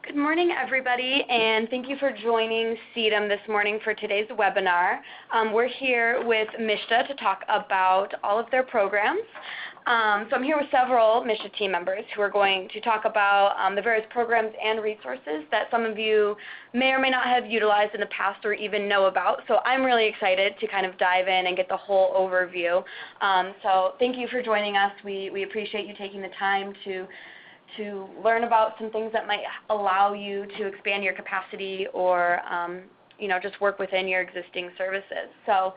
Good morning, everybody, and thank you for joining CEDM this morning for today's webinar. We're here with MSHDA to talk about all of their programs. So I'm here with several MSHDA team members who are going to talk about the various programs and resources that some of you may or may not have utilized in the past or even know about. So I'm really excited to kind of dive in and get the whole overview. So thank you for joining us. We appreciate you taking the time to learn about some things that might allow you to expand your capacity or just work within your existing services. So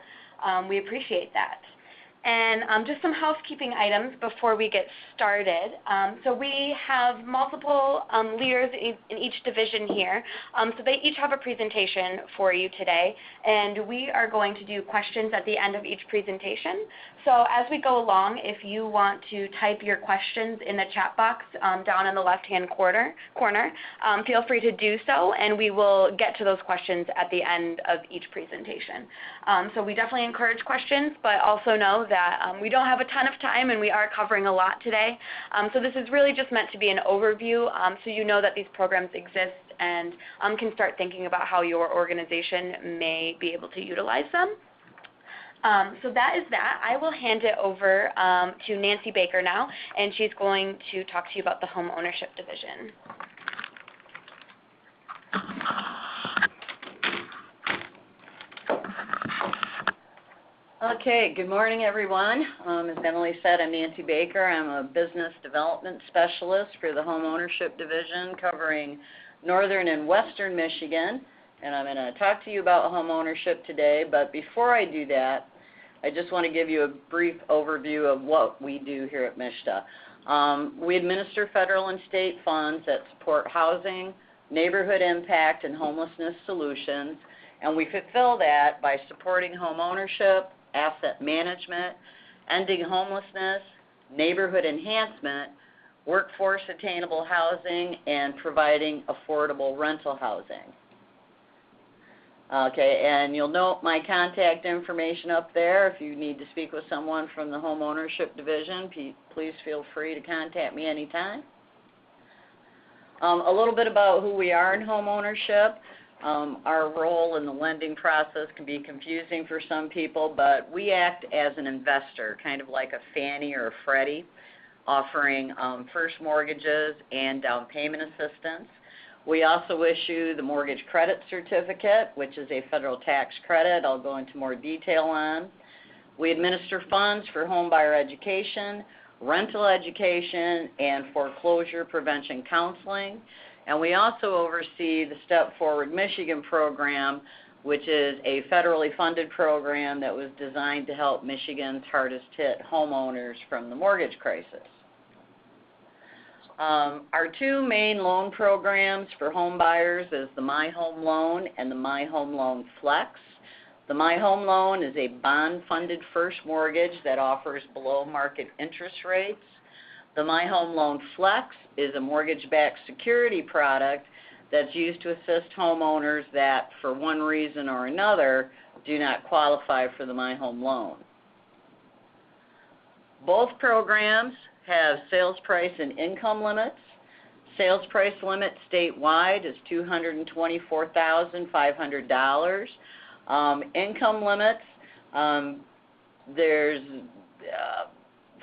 we appreciate that. And just some housekeeping items before we get started. So we have multiple leaders in each division here. So they each have a presentation for you today, and we are going to do questions at the end of each presentation. So as we go along, if you want to type your questions in the chat box down in the left-hand corner, feel free to do so, and we will get to those questions at the end of each presentation. So we definitely encourage questions, but also know that we don't have a ton of time and we are covering a lot today. So this is really just meant to be an overview so you know that these programs exist and can start thinking about how your organization may be able to utilize them. So that is that. I will hand it over to Nancy Baker now, and she's going to talk to you about the Homeownership division. Okay, good morning, everyone. As Emily said, I'm Nancy Baker. I'm a business development specialist for the Homeownership division covering northern and western Michigan. And I'm going to talk to you about homeownership today, but before I do that, I just want to give you a brief overview of what we do here at MSHDA. We administer federal and state funds that support housing, neighborhood impact, and homelessness solutions, and we fulfill that by supporting homeownership, asset management, ending homelessness, neighborhood enhancement, workforce attainable housing, and providing affordable rental housing. Okay, and you'll note my contact information up there. If you need to speak with someone from the Homeownership division, please feel free to contact me anytime. A little bit about who we are in homeownership. Our role in the lending process can be confusing for some people, but we act as an investor, kind of like a Fannie or a Freddie, offering first mortgages and down payment assistance. We also issue the mortgage credit certificate, which is a federal tax credit I'll go into more detail on. We administer funds for home buyer education, rental education, and foreclosure prevention counseling. And we also oversee the Step Forward Michigan program, which is a federally funded program that was designed to help Michigan's hardest hit homeowners from the mortgage crisis. Our two main loan programs for home buyers is the My Home Loan and the My Home Loan Flex. The My Home Loan is a bond-funded first mortgage that offers below-market interest rates. The My Home Loan Flex is a mortgage-backed security product that's used to assist homeowners that, for one reason or another, do not qualify for the My Home Loan. Both programs have sales price and income limits. Sales price limit statewide is $224,500. Income limits, there's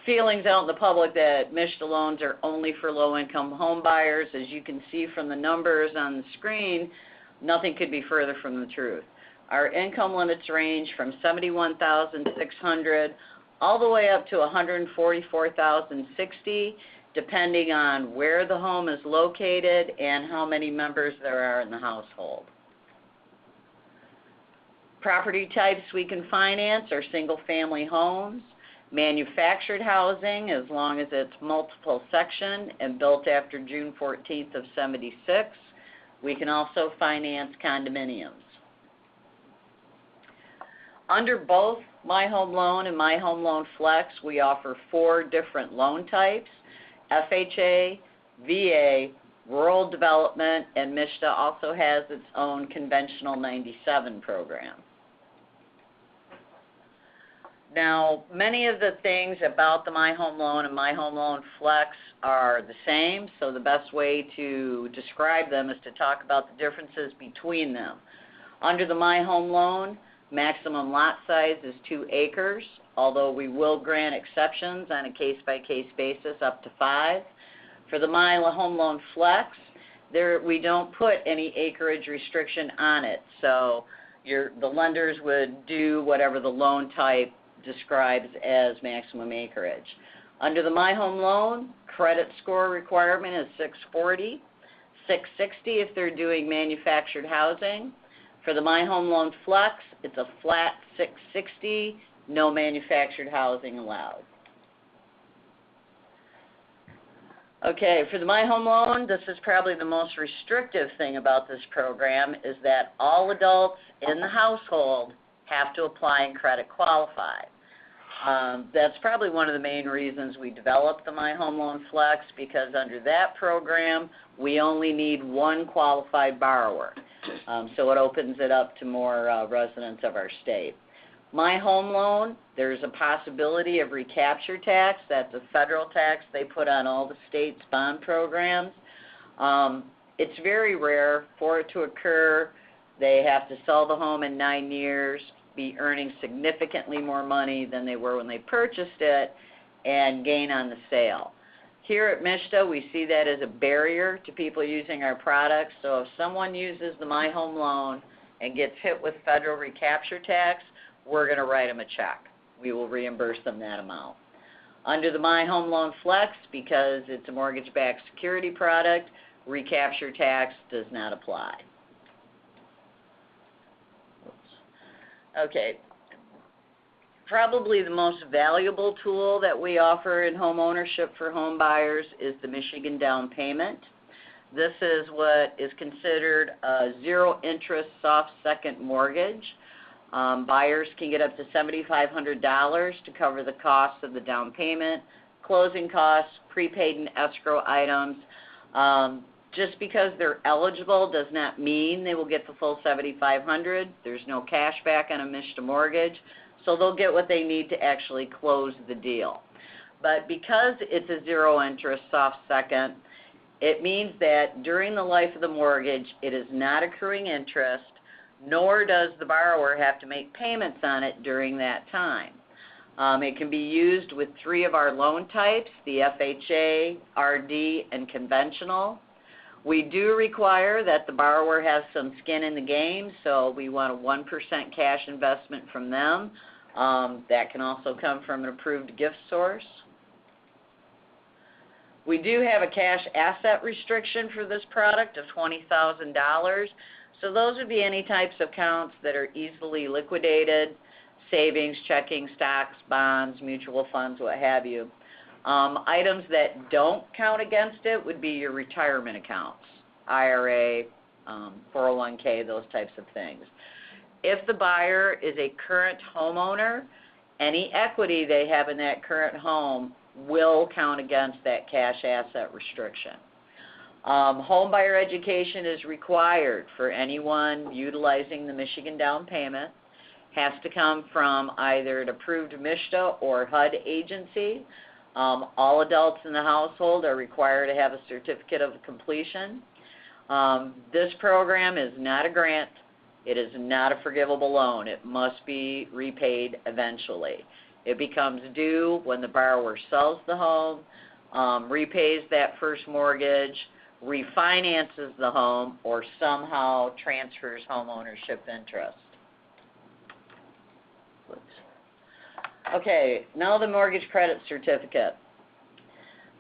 feelings out in the public that MSHDA loans are only for low-income home buyers. As you can see from the numbers on the screen, nothing could be further from the truth. Our income limits range from $71,600 all the way up to $144,060, depending on where the home is located and how many members there are in the household. Property types we can finance are single-family homes, manufactured housing as long as it's multiple section and built after June 14th of '76. We can also finance condominiums. Under both My Home Loan and My Home Loan Flex, we offer 4 different loan types: FHA, VA, rural development, and MSHDA also has its own conventional 97 program. Now, many of the things about the My Home Loan and My Home Loan Flex are the same, so the best way to describe them is to talk about the differences between them. Under the My Home Loan, maximum lot size is 2 acres, although we will grant exceptions on a case-by-case basis up to 5. For the My Home Loan Flex, we don't put any acreage restriction on it, so the lenders would do whatever the loan type describes as maximum acreage. Under the My Home Loan, credit score requirement is 640, 660 if they're doing manufactured housing. For the My Home Loan Flex, it's a flat 660, no manufactured housing allowed. Okay, for the My Home Loan, this is probably the most restrictive thing about this program is that all adults in the household have to apply and credit qualify. That's probably one of the main reasons we developed the My Home Loan Flex, because under that program, we only need one qualified borrower. So it opens it up to more residents of our state. My Home Loan, there's a possibility of recapture tax. That's a federal tax they put on all the states' bond programs. It's very rare for it to occur. They have to sell the home in 9 years, be earning significantly more money than they were when they purchased it, and gain on the sale. Here at MSHDA, we see that as a barrier to people using our products. So if someone uses the My Home Loan and gets hit with federal recapture tax, we're going to write them a check. We will reimburse them that amount. Under the My Home Loan Flex, because it's a mortgage-backed security product, recapture tax does not apply. Okay, probably the most valuable tool that we offer in home ownership for home buyers is the Michigan down payment. This is what is considered a zero-interest soft second mortgage. Buyers can get up to $7,500 to cover the cost of the down payment, closing costs, prepaid and escrow items. Just because they're eligible does not mean they will get the full $7,500. There's no cash back on a MSHDA mortgage, so they'll get what they need to actually close the deal. But because it's a zero-interest soft second, it means that during the life of the mortgage, it is not accruing interest, nor does the borrower have to make payments on it during that time. It can be used with 3 of our loan types, the FHA, RD, and conventional. We do require that the borrower has some skin in the game, so we want a 1% cash investment from them. That can also come from an approved gift source. We do have a cash asset restriction for this product of $20,000. So those would be any types of accounts that are easily liquidated, savings, checking, stocks, bonds, mutual funds, what have you. Items that don't count against it would be your retirement accounts, IRA, 401k, those types of things. If the buyer is a current homeowner, any equity they have in that current home will count against that cash asset restriction. Home buyer education is required for anyone utilizing the Michigan down payment. Has to come from either an approved MSHDA or HUD agency. All adults in the household are required to have a certificate of completion. This program is not a grant. It is not a forgivable loan. It must be repaid eventually. It becomes due when the borrower sells the home, repays that first mortgage, refinances the home, or somehow transfers home ownership interest. Okay, now the mortgage credit certificate.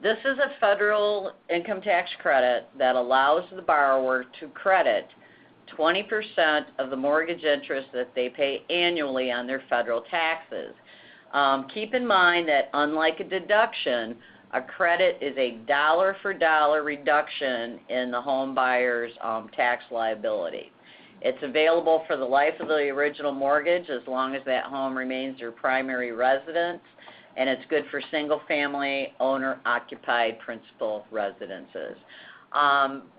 This is a federal income tax credit that allows the borrower to credit 20% of the mortgage interest that they pay annually on their federal taxes. Keep in mind that unlike a deduction, a credit is a dollar-for-dollar reduction in the home buyer's tax liability. It's available for the life of the original mortgage as long as that home remains their primary residence, and it's good for single-family, owner-occupied principal residences.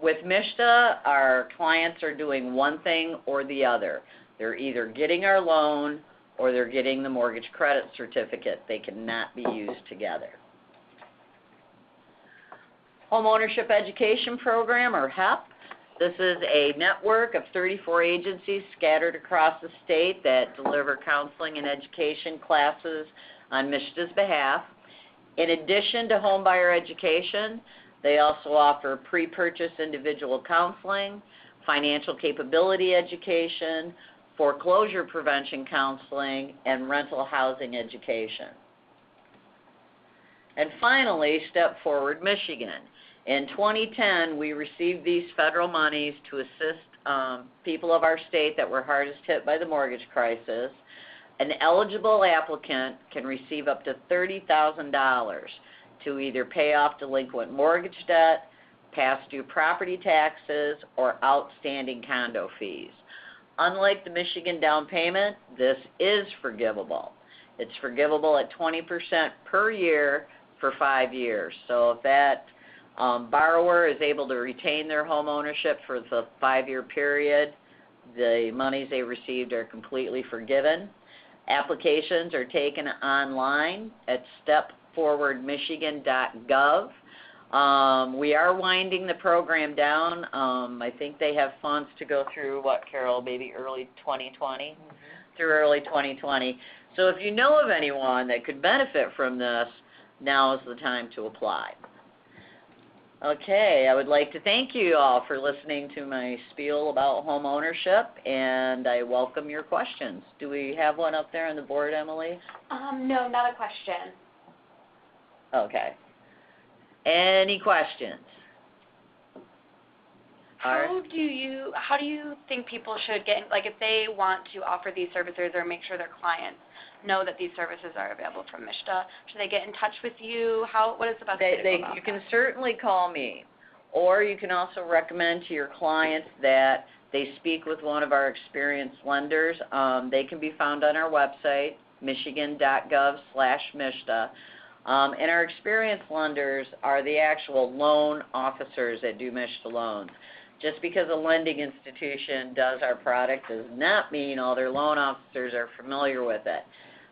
With MSHDA, our clients are doing one thing or the other. They're either getting our loan or they're getting the mortgage credit certificate. They cannot be used together. Homeownership Education Program, or HEP. This is a network of 34 agencies scattered across the state that deliver counseling and education classes on MSHDA's behalf. In addition to homebuyer education, they also offer pre-purchase individual counseling, financial capability education, foreclosure prevention counseling, and rental housing education. And finally, Step Forward Michigan. In 2010, we received these federal monies to assist people of our state that were hardest hit by the mortgage crisis. An eligible applicant can receive up to $30,000 to either pay off delinquent mortgage debt, past due property taxes, or outstanding condo fees. Unlike the Michigan down payment, this is forgivable. It's forgivable at 20% per year for 5 years. So if that borrower is able to retain their home ownership for the 5-year period, the monies they received are completely forgiven. Applications are taken online at stepforwardmichigan.gov. We are winding the program down. I think they have funds to go through, what, Carol, maybe early 2020? Through early 2020. So if you know of anyone that could benefit from this, now is the time to apply. Okay, I would like to thank you all for listening to my spiel about home ownership, and I welcome your questions. Do we have one up there on the board, Emily? No, not a question. Okay. Any questions? How do you think people should get, like if they want to offer these services or make sure their clients know that these services are available from MSHDA, should they get in touch with you? What is the best way to go about You can certainly call me, or you can also recommend to your clients that they speak with one of our experienced lenders. They can be found on our website, michigan.gov/MSHDA. And our experienced lenders are the actual loan officers that do MSHDA loans. Just because a lending institution does our product does not mean all their loan officers are familiar with it.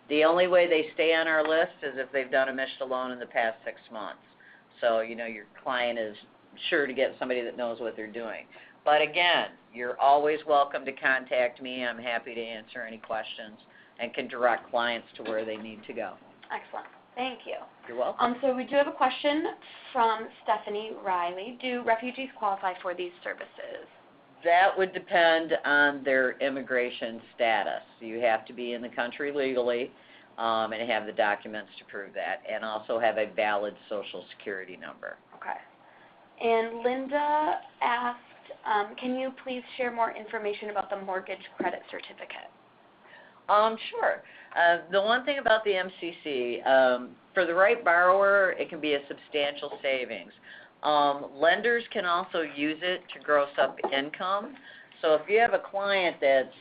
The only way they stay on our list is if they've done a MSHDA loan in the past 6 months. So, your client is sure to get somebody that knows what they're doing. But again, you're always welcome to contact me. I'm happy to answer any questions and can direct clients to where they need to go. Excellent. Thank you. You're welcome. So we do have a question from Stephanie Riley. Do refugees qualify for these services? That would depend on their immigration status. You have to be in the country legally and have the documents to prove that, and also have a valid Social Security number. Okay. And Linda asked, can you please share more information about the mortgage credit certificate? Sure. The one thing about the MCC, for the right borrower, it can be a substantial savings. Lenders can also use it to gross up income. So if you have a client that's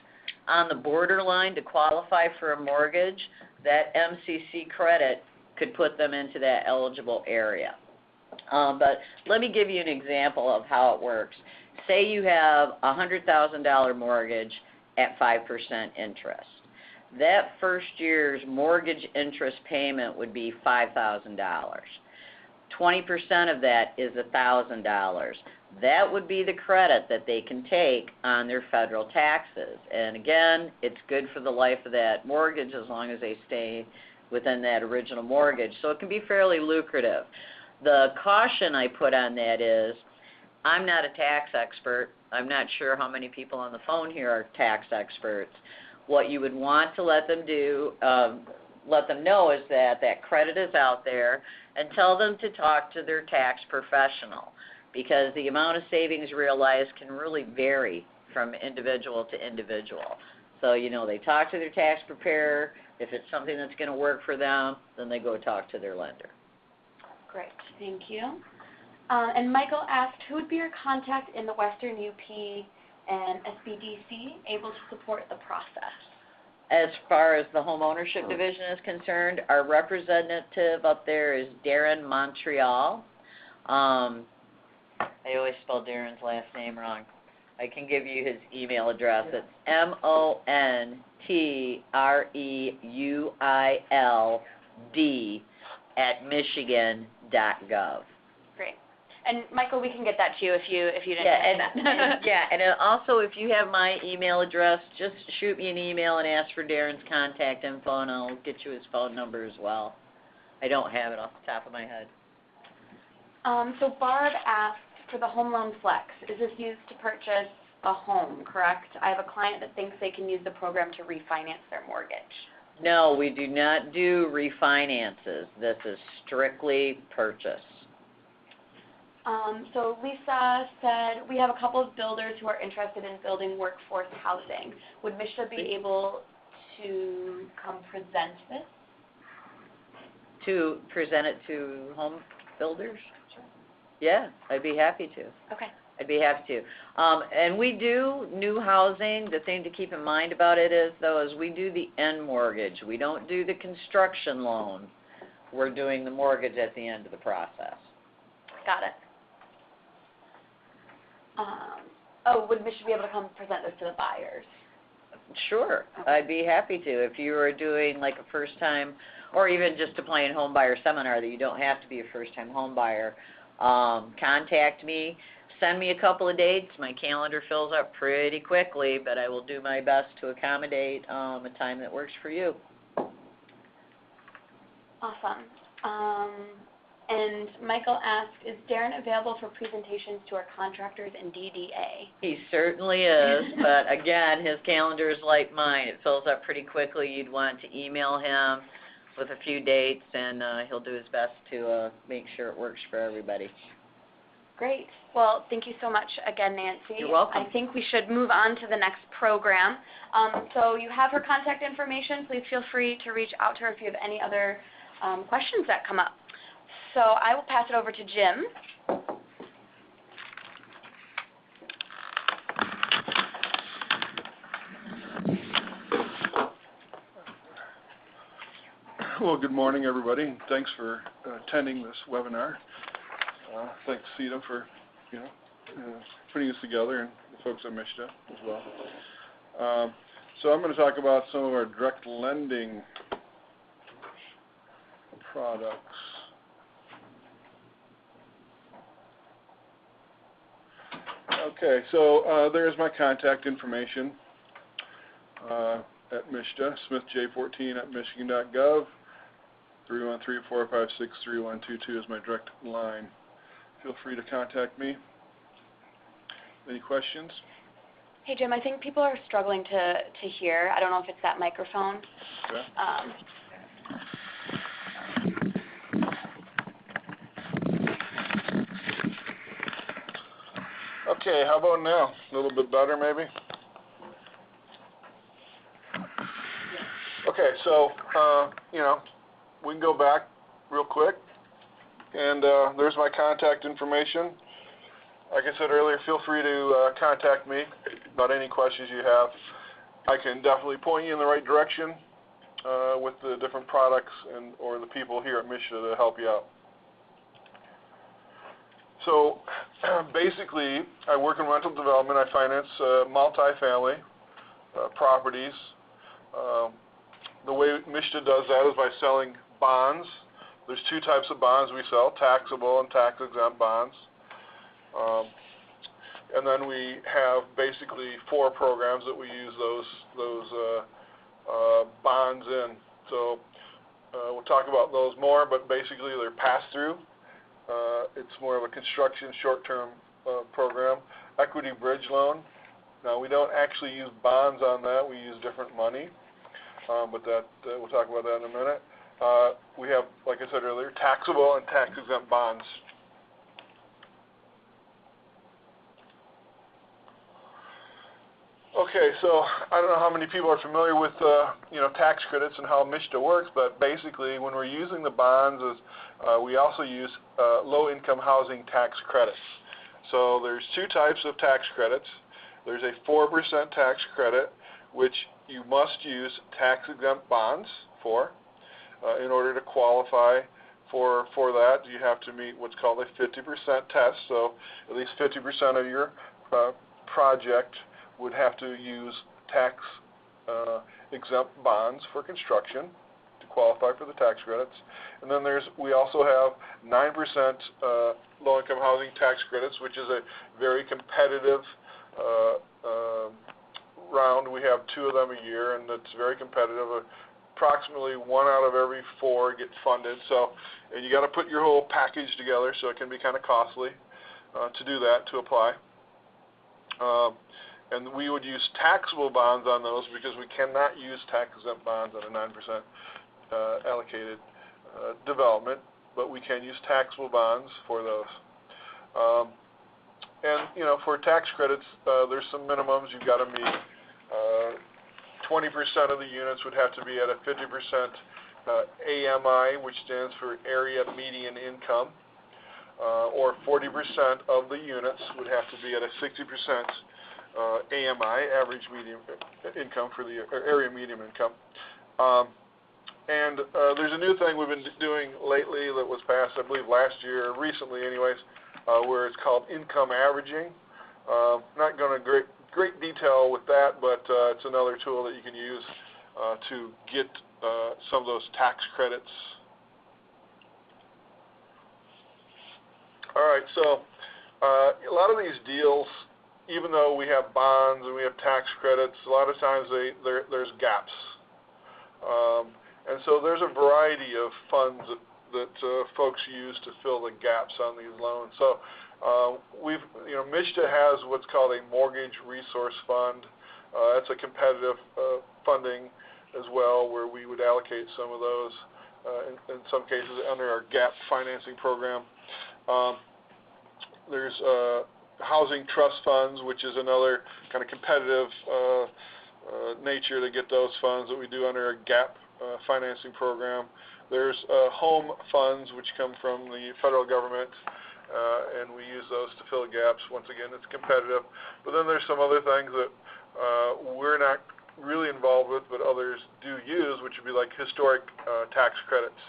on the borderline to qualify for a mortgage, that MCC credit could put them into that eligible area. But let me give you an example of how it works. Say you have a $100,000 mortgage at 5% interest. That first year's mortgage interest payment would be $5,000. 20% of that is $1,000. That would be the credit that they can take on their federal taxes. And again, it's good for the life of that mortgage as long as they stay within that original mortgage. So it can be fairly lucrative. The caution I put on that is, I'm not a tax expert. I'm not sure how many people on the phone here are tax experts. What you would want to let them know is that that credit is out there, and tell them to talk to their tax professional, because the amount of savings realized can really vary from individual to individual. So, they talk to their tax preparer. If it's something that's going to work for them, then they go talk to their lender. Great, thank you. And Michael asked, who would be your contact in the Western UP and SBDC able to support the process? As far as the Homeownership Division is concerned, our representative up there is Darren Montreal. I always spell Darren's last name wrong. I can give you his email address. It's montreald@michigan.gov. Great. And Michael, we can get that to you if you didn't Yeah, get that. yeah, and also if you have my email address, just shoot me an email and ask for Darren's contact info, and I'll get you his phone number as well. I don't have it off the top of my head. So Barb asked for the Home Loan Flex. Is this used to purchase a home, correct? I have a client that thinks they can use the program to refinance their mortgage. No, we do not do refinances. This is strictly purchase. So Lisa said, we have a couple of builders who are interested in building workforce housing. Would MSHDA be able to come present this? To present it to home builders? Sure. Yeah, I'd be happy to. Okay. I'd be happy to. And we do new housing. The thing to keep in mind about it is, though, is we do the end mortgage. We don't do the construction loan. We're doing the mortgage at the end of the process. Got it. Would MSHDA be able to come present this to the buyers? Sure, Okay. I'd be happy to. If you were doing like a first time, or even just a plain home buyer seminar that you don't have to be a first time home buyer, contact me. Send me a couple of dates. My calendar fills up pretty quickly, but I will do my best to accommodate a time that works for you. Awesome. And Michael asked, is Darren available for presentations to our contractors in DDA? He certainly is, but again, his calendar is like mine. It fills up pretty quickly. You'd want to email him with a few dates, and he'll do his best to make sure it works for everybody. Great. Well, thank you so much again, Nancy. You're welcome. I think we should move on to the next program. So you have her contact information. Please feel free to reach out to her if you have any other questions that come up. So I will pass it over to Jim. Well, good morning, everybody. Thanks for attending this webinar. Thanks, CETA, for putting this together, and the folks at MSHDA as well. So I'm going to talk about some of our direct lending products. Okay, so there's my contact information at MSHDA, smithj14@michigan.gov. 313-456-3122 is my direct line. Feel free to contact me. Any questions? Hey, Jim, I think people are struggling to hear. I don't know if it's that microphone. Okay. Okay, how about now? A little bit better, maybe? Okay, so, we can go back real quick, and there's my contact information. Like I said earlier, feel free to contact me about any questions you have. I can definitely point you in the right direction with the different products or the people here at MSHDA to help you out. So basically, I work in rental development. I finance multifamily properties. The way MSHDA does that is by selling bonds. There's two types of bonds we sell, taxable and tax-exempt bonds. And then we have basically 4 programs that we use those bonds in. So we'll talk about those more, but basically they're pass-through. It's more of a construction short-term program. Equity bridge loan. Now we don't actually use bonds on that. We use different money, but that we'll talk about that in a minute. We have, like I said earlier, taxable and tax-exempt bonds. Okay, so I don't know how many people are familiar with tax credits and how MSHDA works, but basically when we're using the bonds, we also use low-income housing tax credits. So there's 2 types of tax credits. There's a 4% tax credit, which you must use tax-exempt bonds for. In order to qualify for that, you have to meet what's called a 50% test. So at least 50% of your project would have to use tax-exempt bonds for construction to qualify for the tax credits. And then we also have 9% low-income housing tax credits, which is a very competitive round. We have 2 of them a year, and it's very competitive. Approximately 1 out of every 4 get funded. So, and you got to put your whole package together, so it can be kind of costly to do that, to apply. And we would use taxable bonds on those because we cannot use tax-exempt bonds on a 9% allocated development, but we can use taxable bonds for those. And you know, for tax credits, there's some minimums you've got to meet. 20% of the units would have to be at a 50% AMI, which stands for Area Median Income, or 40% of the units would have to be at a 60% AMI, Average Median Income, for the Area Median Income. And there's a new thing we've been doing lately that was passed, I believe, last year, recently anyways, where it's called income averaging. Not going to great detail with that, but it's another tool that you can use to get some of those tax credits. All right, so a lot of these deals, even though we have bonds and we have tax credits, a lot of times there's gaps. And so there's a variety of funds that folks use to fill the gaps on these loans. So MSHDA has what's called a Mortgage Resource Fund. That's a competitive funding as well, where we would allocate some of those in some cases under our gap financing program. There's housing trust funds, which is another kind of competitive nature to get those funds that we do under a gap financing program. There's home funds, which come from the federal government, and we use those to fill gaps. Once again, it's competitive. But then there's some other things that we're not really involved with, but others do use, which would be like historic tax credits.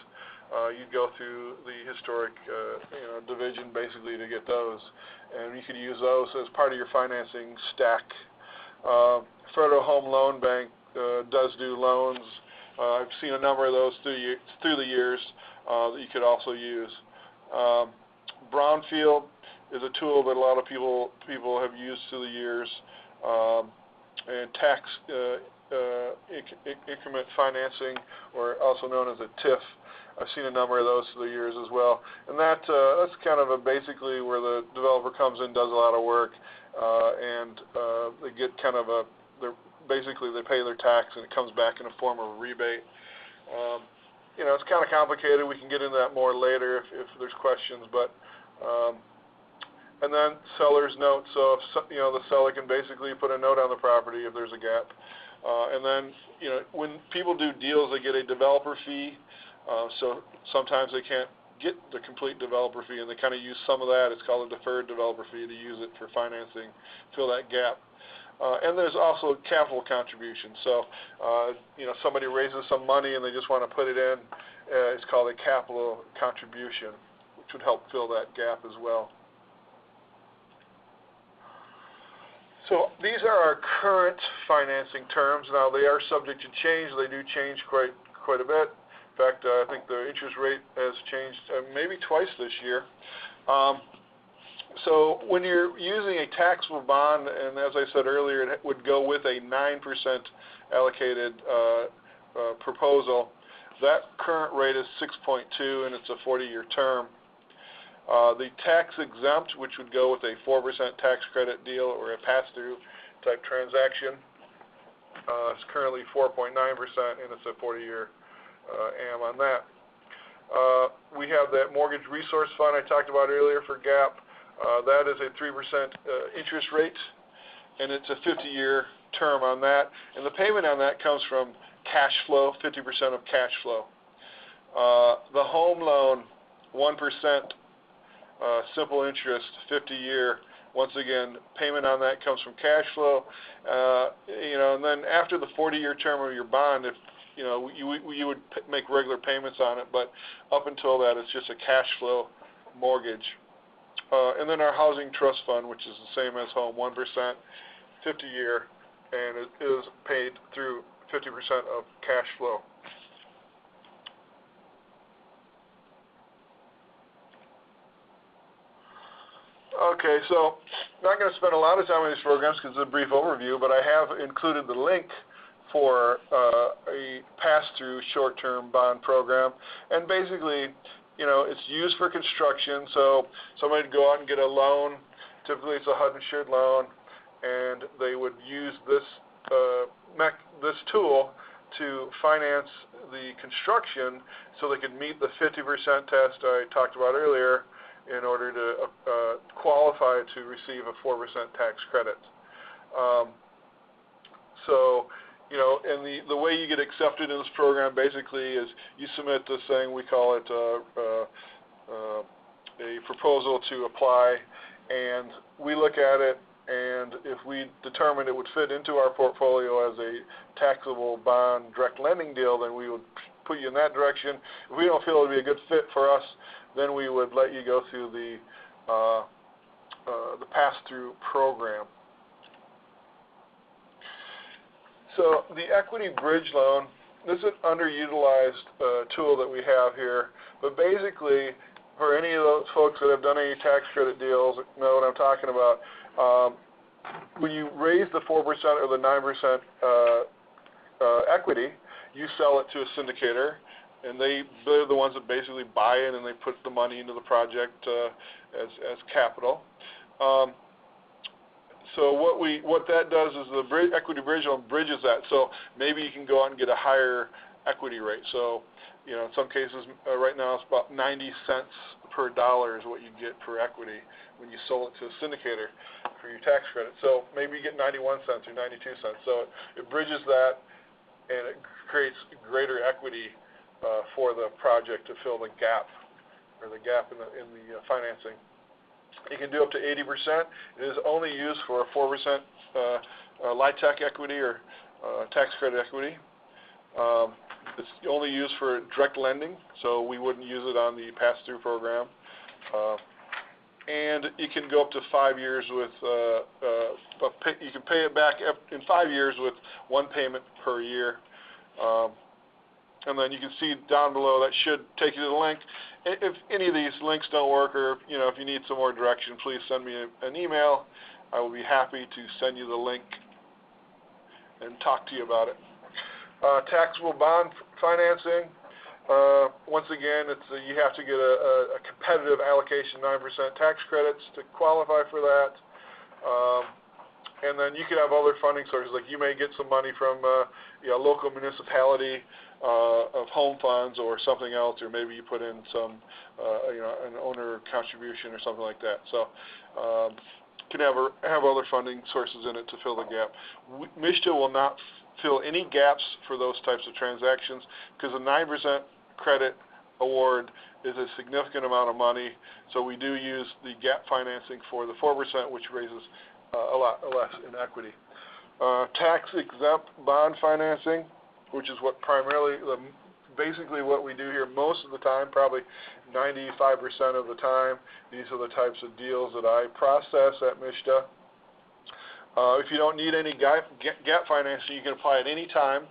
You'd go through the historic division basically to get those, and you could use those as part of your financing stack. Federal Home Loan Bank does do loans. I've seen a number of those through the years that you could also use. Brownfield is a tool that a lot of people have used through the years, and tax increment financing, or also known as a TIF. I've seen a number of those through the years as well, and that's kind of basically where the developer comes in, does a lot of work, and they get kind of basically they pay their tax and it comes back in a form of a rebate. It's kind of complicated. We can get into that more later if there's questions, but and then seller's note. So if the seller can basically put a note on the property if there's a gap, and then when people do deals, they get a developer fee. So sometimes they can't get the complete developer fee, and they kind of use some of that. It's called a deferred developer fee, to use it for financing, fill that gap. And there's also capital contribution. So somebody raises some money and they just want to put it in. It's called a capital contribution, which would help fill that gap as well. So these are our current financing terms. Now they are subject to change. They do change quite a bit. In fact, I think the interest rate has changed maybe twice this year. So when you're using a taxable bond, and as I said earlier, it would go with a 9% allocated proposal. That current rate is 6.2, and it's a 40-year term. The tax-exempt, which would go with a 4% tax credit deal or a pass-through type transaction, is currently 4.9%, and it's a 40-year AM on that. We have that Mortgage Resource Fund I talked about earlier for GAP. That is a 3% interest rate, and it's a 50-year term on that. And the payment on that comes from cash flow, 50% of cash flow. The home loan, 1% simple interest, 50-year. Once again, payment on that comes from cash flow. And then after the 40-year term of your bond, if you would make regular payments on it, but up until that, it's just a cash flow mortgage. And then our housing trust fund, which is the same as home, 1%, 50-year, and it is paid through 50% of cash flow. Okay, so not going to spend a lot of time on these programs because it's a brief overview, but I have included the link for a pass-through short-term bond program. And basically, you know, it's used for construction, so somebody would go out and get a loan. Typically, it's a HUD-insured loan, and they would use this this tool to finance the construction so they could meet the 50% test I talked about earlier in order to qualify to receive a 4% tax credit. So, you know, and the way you get accepted in this program basically is you submit this thing, we call it a proposal to apply, and we look at it, and if we determine it would fit into our portfolio as a taxable bond direct lending deal, then we would put you in that direction. If we don't feel it would be a good fit for us, then we would let you go through the pass-through program. So the equity bridge loan, this is an underutilized tool that we have here, but basically for any of those folks that have done any tax credit deals know what I'm talking about. When you raise the 4% or the 9% equity, you sell it to a syndicator, and they're the ones that basically buy it, and they put the money into the project as capital. So what that does is the equity bridge loan bridges that. So maybe you can go out and get a higher equity rate. So, you know, in some cases right now it's about 90 cents per dollar is what you get per equity when you sold it to a syndicator for your tax credit. So maybe you get 91 cents or 92 cents. So it bridges that, and it creates greater equity for the project to fill the gap, or the gap in the financing. You can do up to 80%. It is only used for a 4% LIHTC equity or tax credit equity. It's only used for direct lending, so we wouldn't use it on the pass-through program. And you can go up to 5 years with, you can pay it back in 5 years with one payment per year. And then you can see down below, that should take you to the link. If any of these links don't work, or you know, if you need some more direction, please send me an email. I will be happy to send you the link and talk to you about it. Taxable bond financing. Once again, you have to get a competitive allocation, 9% tax credits to qualify for that. And then you could have other funding sources, like you may get some money from a local municipality of home funds or something else, or maybe you put in some, an owner contribution or something like that. So you can have other funding sources in it to fill the gap. MSHDA will not fill any gaps for those types of transactions because a 9% credit award is a significant amount of money. So we do use the gap financing for the 4%, which raises a lot less in equity. Tax-exempt bond financing, which is what basically what we do here most of the time, probably 95% of the time. These are the types of deals that I process at MSHDA. If you don't need any gap financing, you can apply at any time.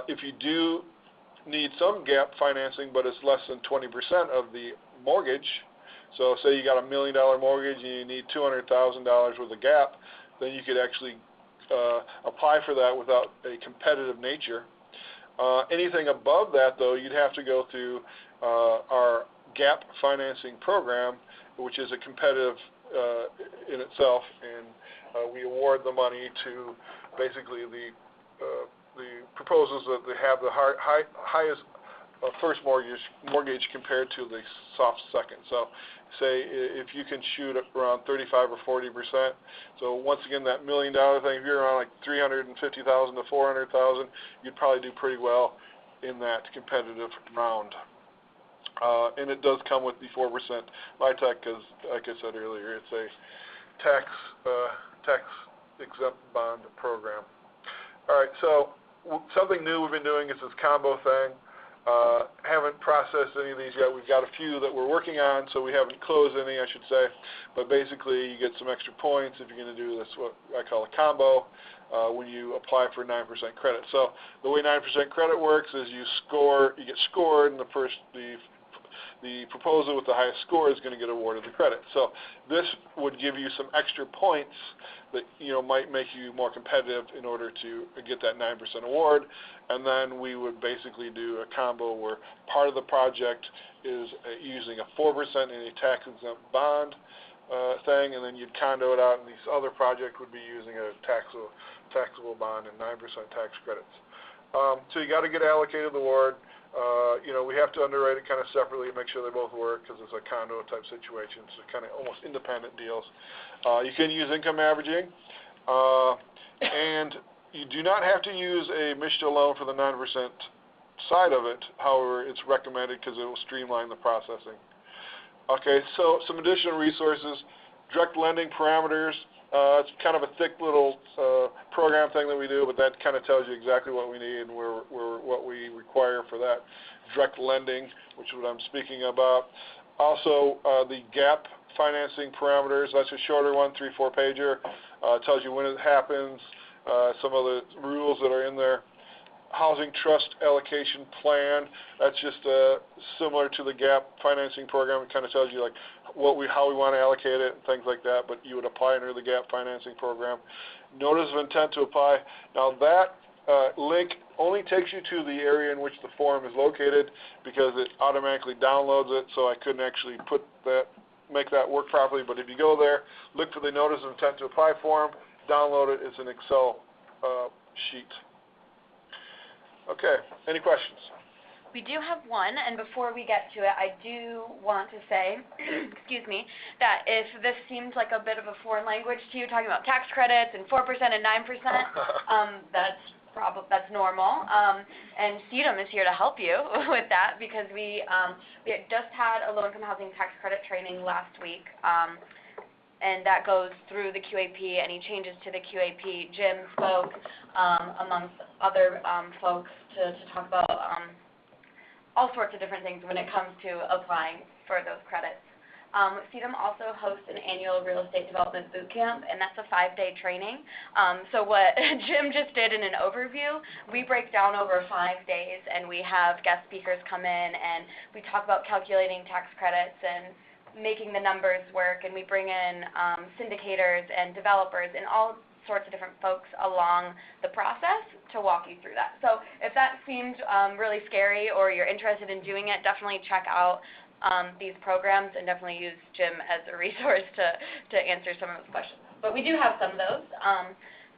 If you do need some gap financing, but it's less than 20% of the mortgage, so say you got $1 million mortgage and you need $200,000 worth of gap, then you could actually apply for that without a competitive nature. Anything above that, though, you'd have to go through our gap financing program, which is a competitive in itself, and we award the money to basically the proposals that they have the highest first mortgage compared to the soft second. So say if you can shoot around 35 or 40%. So once again, that $1 million thing, if you're around like 350,000 to 400,000, you'd probably do pretty well in that competitive round. And it does come with the 4% LIHTC because, like I said earlier, it's a tax-exempt bond program. All right, so something new we've been doing is this combo thing. Haven't processed any of these yet. We've got a few that we're working on, so we haven't closed any, I should say. But basically, you get some extra points if you're going to do this, what I call a combo, when you apply for 9% credit. So the way 9% credit works is you get scored, and the proposal with the highest score is going to get awarded the credit. So this would give you some extra points that might make you more competitive in order to get that 9% award. And then we would basically do a combo where part of the project is using a 4% in a tax-exempt bond thing, and then you'd condo it out, and this other project would be using a taxable bond and 9% tax credits. So you got to get allocated the award. We have to underwrite it kind of separately and make sure they both work because it's a condo type situation. So kind of almost independent deals. You can use income averaging, and you do not have to use a MSHDA loan for the 9% side of it. However, it's recommended because it will streamline the processing. Okay, so some additional resources, direct lending parameters. It's kind of a thick little program thing that we do, but that kind of tells you exactly what we need and what we require for that direct lending, which is what I'm speaking about. Also, the gap financing parameters. That's a shorter one, 3-4 pager. Tells you when it happens, some of the rules that are in there. Housing trust allocation plan. That's just similar to the gap financing program. It kind of tells you like how we want to allocate it and things like that, but you would apply under the gap financing program. Notice of intent to apply. Now that link only takes you to the area in which the form is located because it automatically downloads it, so I couldn't actually make that work properly. But if you go there, look for the notice of intent to apply form, download it. It's an Excel sheet. Okay, any questions? We do have one, and before we get to it, I do want to say, excuse me, that if this seems like a bit of a foreign language to you, talking about tax credits and 4% and 9%, that's normal. And CEDAM is here to help you with that because we just had a low-income housing tax credit training last week. And that goes through the QAP, any changes to the QAP. Jim spoke, amongst other folks, to talk about all sorts of different things when it comes to applying for those credits. CEDAM also hosts an annual real estate development boot camp, and that's a 5-day training. So what Jim just did in an overview, we break down over 5 days, and we have guest speakers come in, and we talk about calculating tax credits and making the numbers work, and we bring in syndicators and developers and all sorts of different folks along the process to walk you through that. So if that seems really scary or you're interested in doing it, definitely check out these programs and definitely use Jim as a resource to answer some of those questions. But we do have some of those.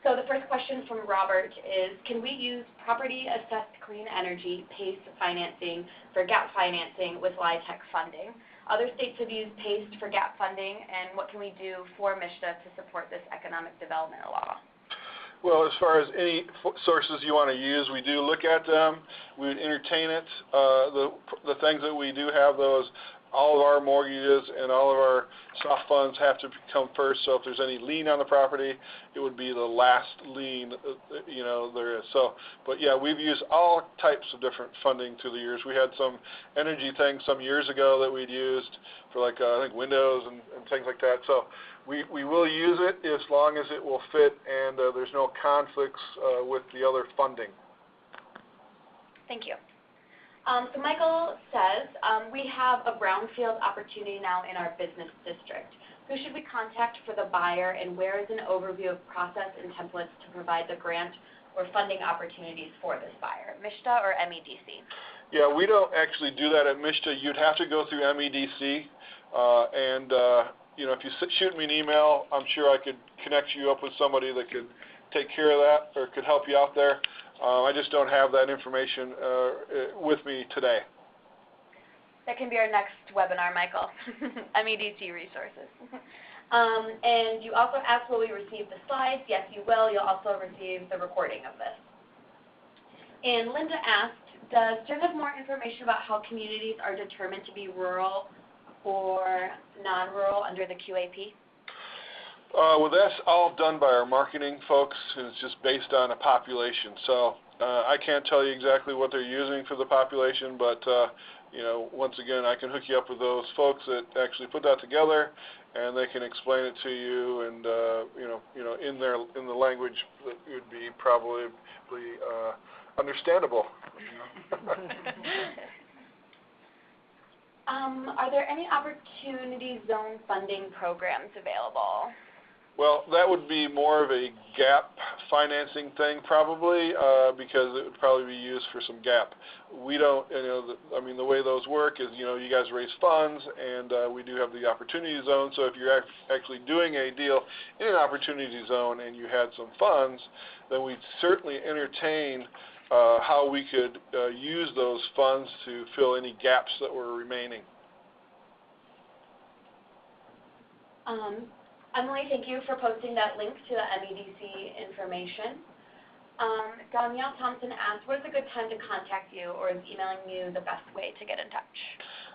So the first question from Robert is, can we use property assessed clean energy PACE financing for gap financing with LIHTC funding? Other states have used PACE for gap funding, and what can we do for MSHDA to support this economic development law? Well, as far as any sources you want to use, we do look at them. We would entertain it. The things that we do have, all of our mortgages and all of our soft funds have to come first. So if there's any lien on the property, it would be the last lien there is. So, but yeah, we've used all types of different funding through the years. We had some energy things some years ago that we'd used for like I think windows and things like that. So we will use it as long as it will fit and there's no conflicts with the other funding. Thank you. So Michael says, we have a brownfield opportunity now in our business district. Who should we contact for the buyer, and where is an overview of process and templates to provide the grant or funding opportunities for this buyer, MSHDA or MEDC? Yeah, we don't actually do that at MSHDA. You'd have to go through MEDC, if you shoot me an email, I'm sure I could connect you up with somebody that could take care of that or could help you out there. I just don't have that information with me today. That can be our next webinar, Michael. MEDC resources. And you also asked, will we receive the slides? Yes, you will. You'll also receive the recording of this. And Linda asked, does Jim have more information about how communities are determined to be rural or non-rural under the QAP? Well, that's all done by our marketing folks, and it's just based on a population. So I can't tell you exactly what they're using for the population, but you know, once again, I can hook you up with those folks that actually put that together, and they can explain it to you, and in the language that would be probably understandable. Are there any Opportunity Zone funding programs available? Well, that would be more of a gap financing thing probably, because it would probably be used for some gap. We don't, the way those work is, you guys raise funds, and we do have the Opportunity Zone, so if you're actually doing a deal in an Opportunity Zone and you had some funds, then we'd certainly entertain how we could use those funds to fill any gaps that were remaining. Emily, thank you for posting that link to the MEDC information. Danielle Thompson asked, what is a good time to contact you, or is emailing you the best way to get in touch?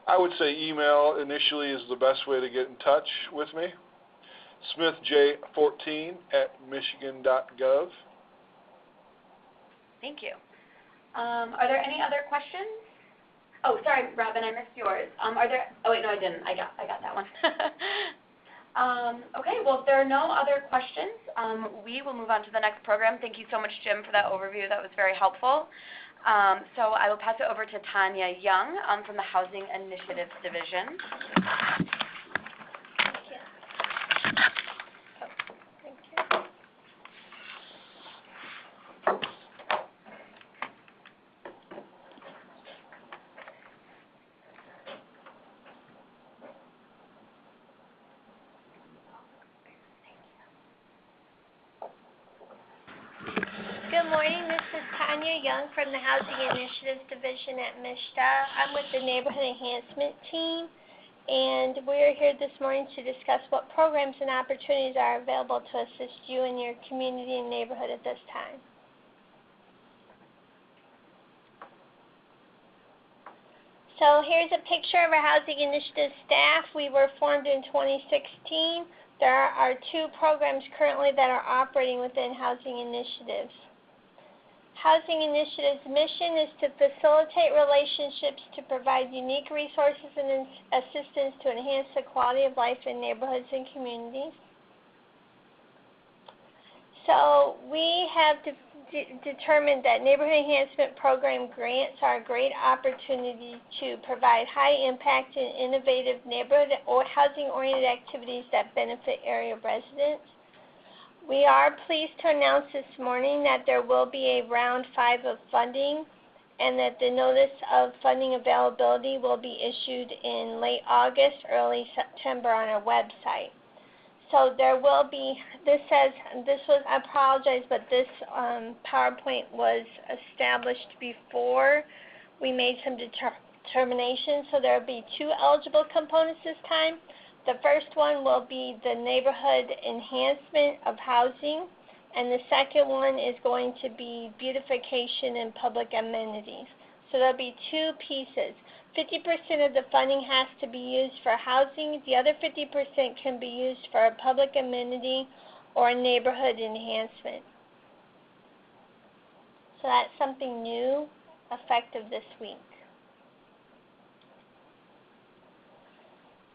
I would say email initially is the best way to get in touch with me. smithj14@michigan.gov. Thank you. Are there any other questions? Oh, sorry, Robin, I missed yours. No, I didn't. I got that one. Okay, well, if there are no other questions, we will move on to the next program. Thank you so much, Jim, for that overview. That was very helpful. So I will pass it over to Tanya Young from the Housing Initiatives Division. Good morning, this is Tanya Young from the Housing Initiatives Division at MSHDA. I'm with the Neighborhood Enhancement Team, and we're here this morning to discuss what programs and opportunities are available to assist you in your community and neighborhood at this time. So here's a picture of our Housing Initiative staff. We were formed in 2016. There are 2 programs currently that are operating within Housing Initiatives. Housing Initiative's mission is to facilitate relationships to provide unique resources and assistance to enhance the quality of life in neighborhoods and communities. So we have determined that Neighborhood Enhancement Program grants are a great opportunity to provide high impact and innovative neighborhood or housing-oriented activities that benefit area residents. We are pleased to announce this morning that there will be a round 5 of funding, and that the notice of funding availability will be issued in late August, early September on our website. So there will be, I apologize, but this PowerPoint was established before we made some determinations, so there will be 2 eligible components this time. The first one will be the neighborhood enhancement of housing, and the second one is going to be beautification and public amenities. So there'll be 2 pieces. 50% of the funding has to be used for housing. The other 50% can be used for a public amenity or a neighborhood enhancement. So that's something new, effective this week.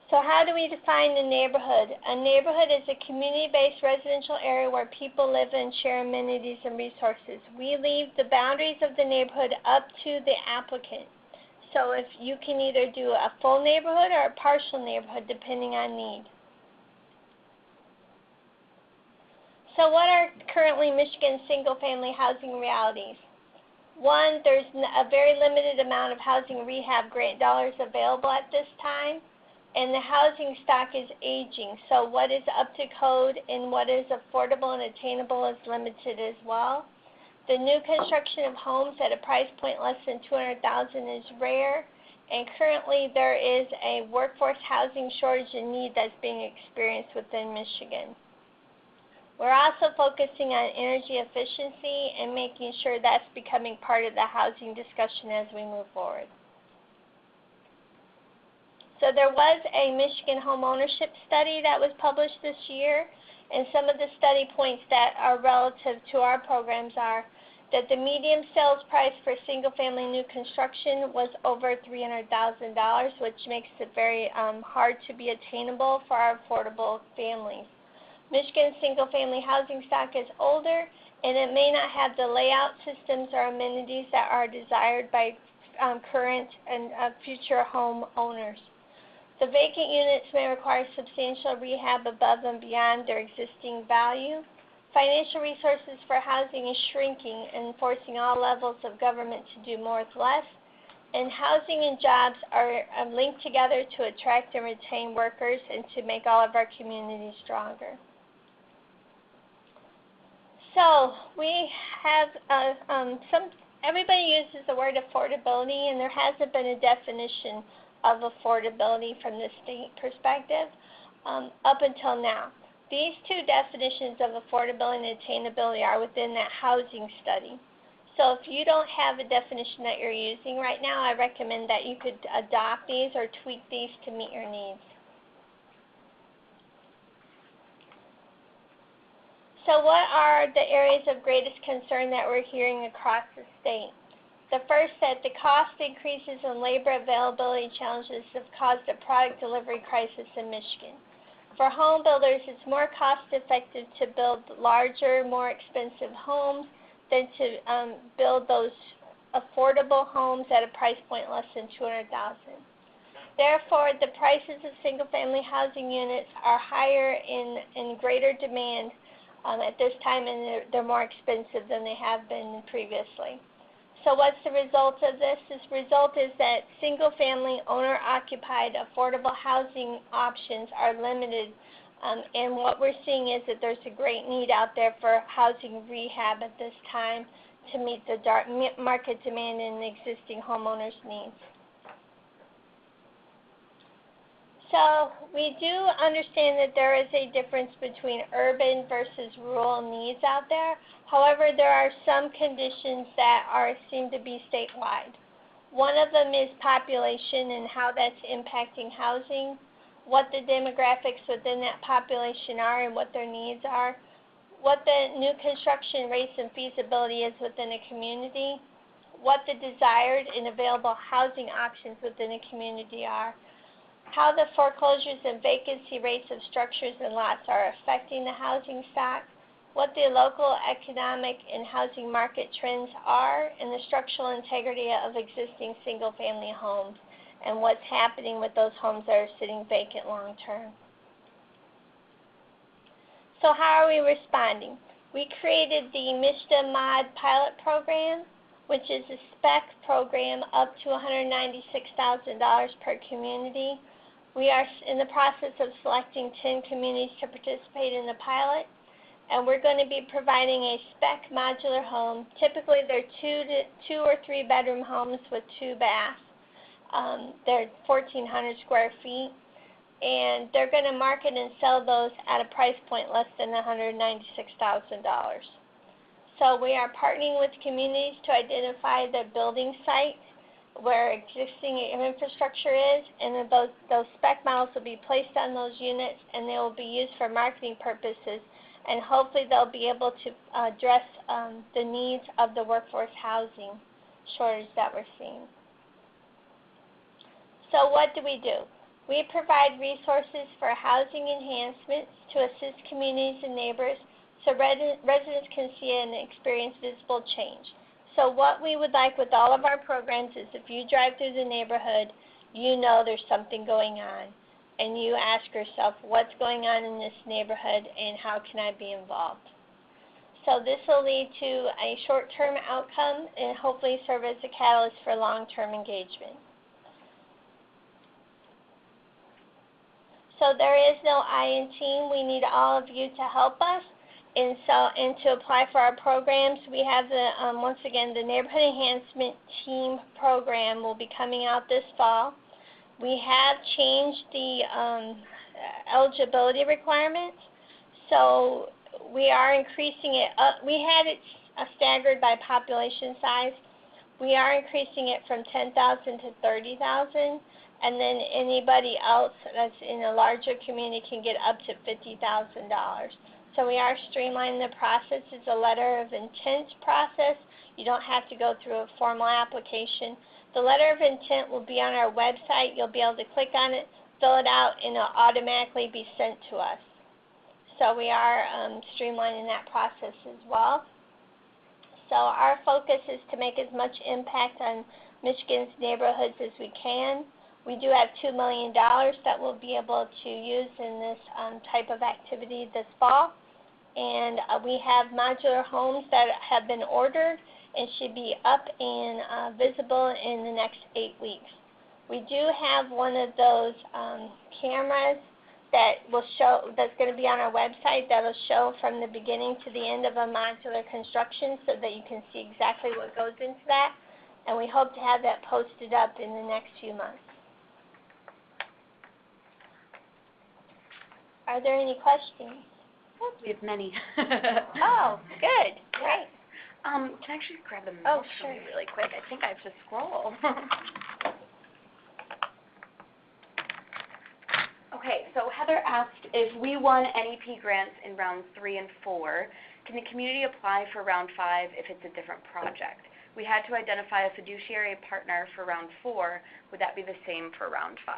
So how do we define a neighborhood? A neighborhood is a community-based residential area where people live and share amenities and resources. We leave the boundaries of the neighborhood up to the applicant. So if you can either do a full neighborhood or a partial neighborhood, depending on need. So what are currently Michigan's single-family housing realities? One, there's a very limited amount of housing rehab grant dollars available at this time. And the housing stock is aging, so what is up to code and what is affordable and attainable is limited as well. The new construction of homes at a price point less than $200,000 is rare, and currently there is a workforce housing shortage and need that's being experienced within Michigan. We're also focusing on energy efficiency and making sure that's becoming part of the housing discussion as we move forward. So there was a Michigan Homeownership study that was published this year, and some of the study points that are relative to our programs are that the median sales price for single-family new construction was over $300,000, which makes it very hard to be attainable for our affordable families. Michigan's single-family housing stock is older, and it may not have the layout systems or amenities that are desired by current and future home owners. The vacant units may require substantial rehab above and beyond their existing value. Financial resources for housing is shrinking and forcing all levels of government to do more with less. And housing and jobs are linked together to attract and retain workers and to make all of our communities stronger. So we have everybody uses the word affordability, and there hasn't been a definition of affordability from the state perspective up until now. These two definitions of affordability and attainability are within that housing study. So if you don't have a definition that you're using right now, I recommend that you could adopt these or tweak these to meet your needs. So what are the areas of greatest concern that we're hearing across the state? The first, that the cost increases and labor availability challenges have caused a product delivery crisis in Michigan. For home builders, it's more cost effective to build larger, more expensive homes than to build those affordable homes at a price point less than $200,000. Therefore, the prices of single-family housing units are higher in greater demand at this time, and they're more expensive than they have been previously. So what's the result of this? This result is that single-family owner-occupied affordable housing options are limited, and what we're seeing is that there's a great need out there for housing rehab at this time to meet the market demand and the existing homeowners' needs. So we do understand that there is a difference between urban versus rural needs out there. However, there are some conditions that seem to be statewide. One of them is population and how that's impacting housing, what the demographics within that population are and what their needs are, what the new construction rates and feasibility is within a community, what the desired and available housing options within a community are, how the foreclosures and vacancy rates of structures and lots are affecting the housing stock, what the local economic and housing market trends are, and the structural integrity of existing single-family homes, and what's happening with those homes that are sitting vacant long-term. So how are we responding? We created the MSHDA Mod Pilot Program, which is a spec program up to $196,000 per community. We are in the process of selecting 10 communities to participate in the pilot, and we're going to be providing a spec modular home. Typically, they're two or three bedroom homes with 2 baths. They're 1,400 square feet, and they're going to market and sell those at a price point less than $196,000. So we are partnering with communities to identify the building site where existing infrastructure is, and then those spec models will be placed on those units, and they will be used for marketing purposes, and hopefully they'll be able to address the needs of the workforce housing shortage that we're seeing. So what do? We provide resources for housing enhancements to assist communities and neighbors so residents can see and experience visible change. So what we would like with all of our programs is if you drive through the neighborhood, you know there's something going on, and you ask yourself, what's going on in this neighborhood and how can I be involved? So this will lead to a short-term outcome and hopefully serve as a catalyst for long-term engagement. So there is no I in team. We need all of you to help us. And to apply for our programs, we have once again, the Neighborhood Enhancement Team program will be coming out this fall. We have changed the eligibility requirements, so we are increasing it up. We had it staggered by population size. We are increasing it from 10,000 to 30,000, and then anybody else that's in a larger community can get up to $50,000. So we are streamlining the process. It's a letter of intent process. You don't have to go through a formal application. The letter of intent will be on our website. You'll be able to click on it, fill it out, and it'll automatically be sent to us. So we are streamlining that process as well. So our focus is to make as much impact on Michigan's neighborhoods as we can. We do have $2 million that we'll be able to use in this type of activity this fall. And we have modular homes that have been ordered and should be up and visible in the next 8 weeks. We do have one of those cameras that will show, that's going to be on our website, that will show from the beginning to the end of a modular construction so that you can see exactly what goes into that. And we hope to have that posted up in the next few months. Are there any questions? We have many. Oh, good. Great. Can I actually grab the Oh, mouse sure. really quick? I think I have to scroll. Okay, so Heather asked if we won NEP grants in rounds 3 and 4, can the community apply for round 5 if it's a different project? We had to identify a fiduciary partner for round 4. Would that be the same for round 5?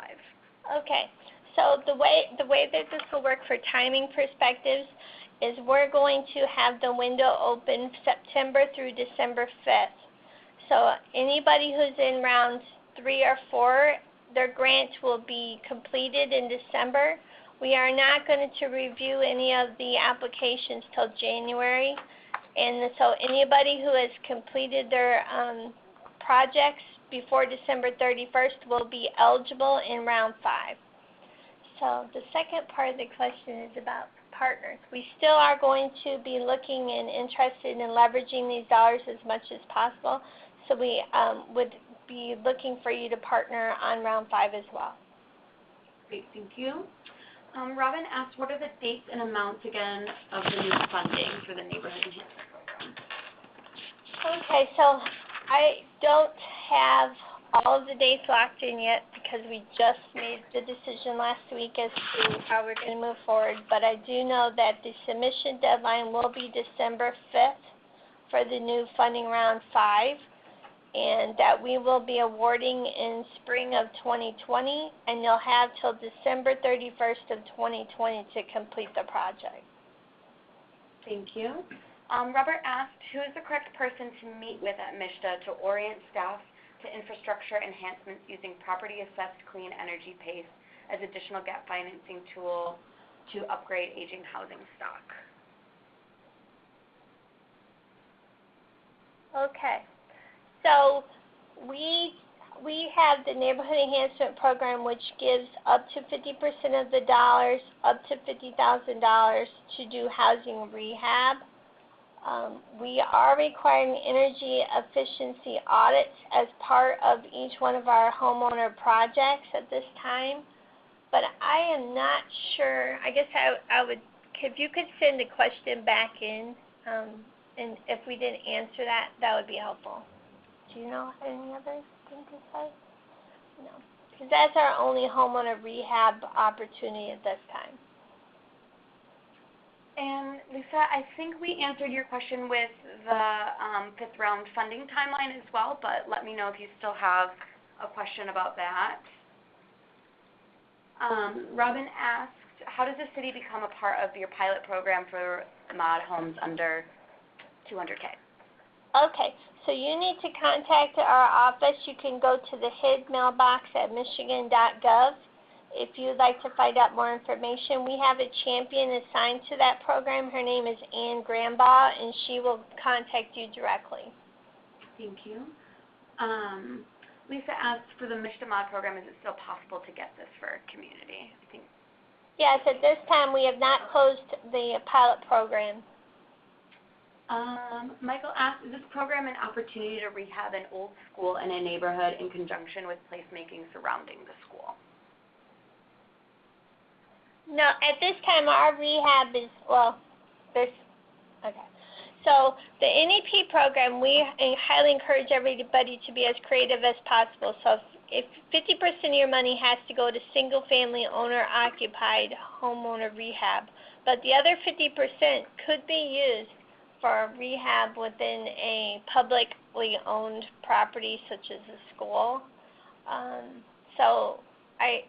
Okay. So the way that this will work for timing perspectives is we're going to have the window open September through December 5th. So anybody who's in rounds 3 or 4, their grant will be completed in December. We are not going to review any of the applications till January. And so anybody who has completed their projects before December 31st will be eligible in round 5. So the second part of the question is about partners. We still are going to be looking and interested in leveraging these dollars as much as possible. So we would be looking for you to partner on round 5 as well. Great, thank you. Robin asked, what are the dates and amounts again of the new funding for the Neighborhood Enhancement Program? Okay, so I don't have all of the dates locked in yet because we just made the decision last week as to how we're going to move forward, but I do know that the submission deadline will be December 5th for the new funding round 5, and that we will be awarding in spring of 2020, and you'll have till December 31st of 2020 to complete the project. Thank you. Robert asked, who is the correct person to meet with at MSHDA to orient staff to infrastructure enhancements using property-assessed clean energy PACE as additional gap financing tool to upgrade aging housing stock? Okay. So we have the Neighborhood Enhancement Program, which gives up to 50% of the dollars, up to $50,000 to do housing rehab. We are requiring energy efficiency audits as part of each one of our homeowner projects at this time, but I am not sure. I guess I would, if you could send the question back in, and if we didn't answer that, that would be helpful. Do you know any other thing to say? No, because that's our only homeowner rehab opportunity at this time. And Lisa, I think we answered your question with the 5th round funding timeline as well, but let me know if you still have a question about that. Robin asked, how does the city become a part of your pilot program for mod homes under 200K? Okay, so you need to contact our office. You can go to the HID mailbox at michigan.gov. If you'd like to find out more information, we have a champion assigned to that program. Her name is Ann Grambaugh, and she will contact you directly. Thank you. Lisa asked, for the MSHDA mod program, is it still possible to get this for a community? I think. Yes, at this time we have not closed the pilot program. Michael asked, is this program an opportunity to rehab an old school in a neighborhood in conjunction with placemaking surrounding the school? No, at this time our rehab is, well, there's, okay. So the NEP program, we highly encourage everybody to be as creative as possible. So if 50% of your money has to go to single-family owner-occupied homeowner rehab, But the other 50% could be used for rehab within a publicly owned property such as a school.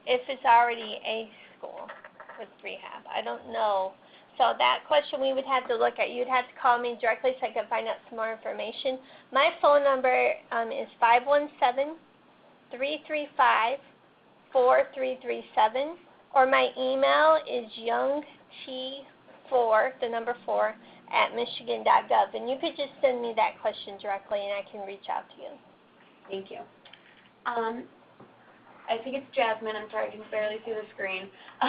If it's already a school with rehab, I don't know. So that question we would have to look at. You'd have to call me directly so I can find out some more information. My phone number is 517-335-4337, or my email is youngt4, the number 4, @michigan.gov. And you could just send me that question directly and I can reach out to you. Thank you. I think it's Jasmine. I'm sorry, I can barely see the screen. Do